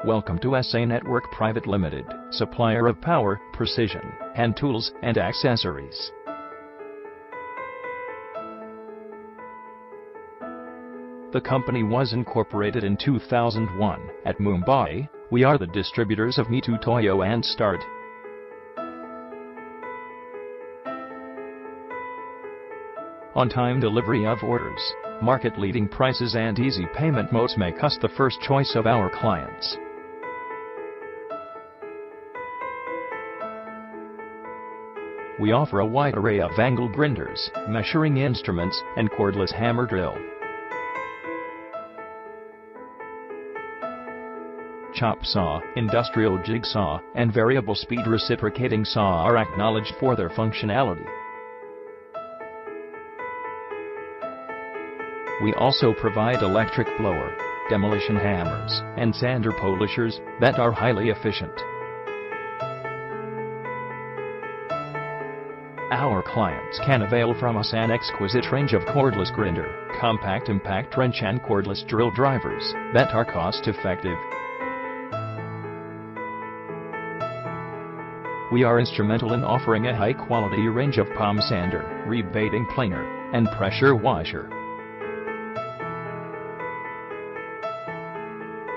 Welcome to SA Network Private Limited, supplier of power, precision, hand tools and accessories. The company was incorporated in 2001 at Mumbai. We are the distributors of Me Too Toyo and Start. On-time delivery of orders, market-leading prices and easy payment modes make us the first choice of our clients. We offer a wide array of angle grinders, measuring instruments, and cordless hammer drill. Chop saw, industrial jigsaw, and variable speed reciprocating saw are acknowledged for their functionality. We also provide electric blower, demolition hammers, and sander polishers that are highly efficient. Our clients can avail from us an exquisite range of cordless grinder, compact impact wrench and cordless drill drivers that are cost-effective. We are instrumental in offering a high-quality range of palm sander, rebating planer, and pressure washer.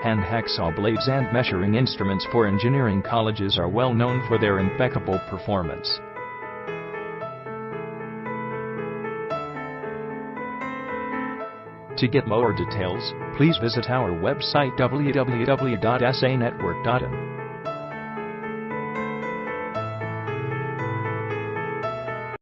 Hand hacksaw blades and measuring instruments for engineering colleges are well known for their impeccable performance. To get more details, please visit our website www.sanetwork.in.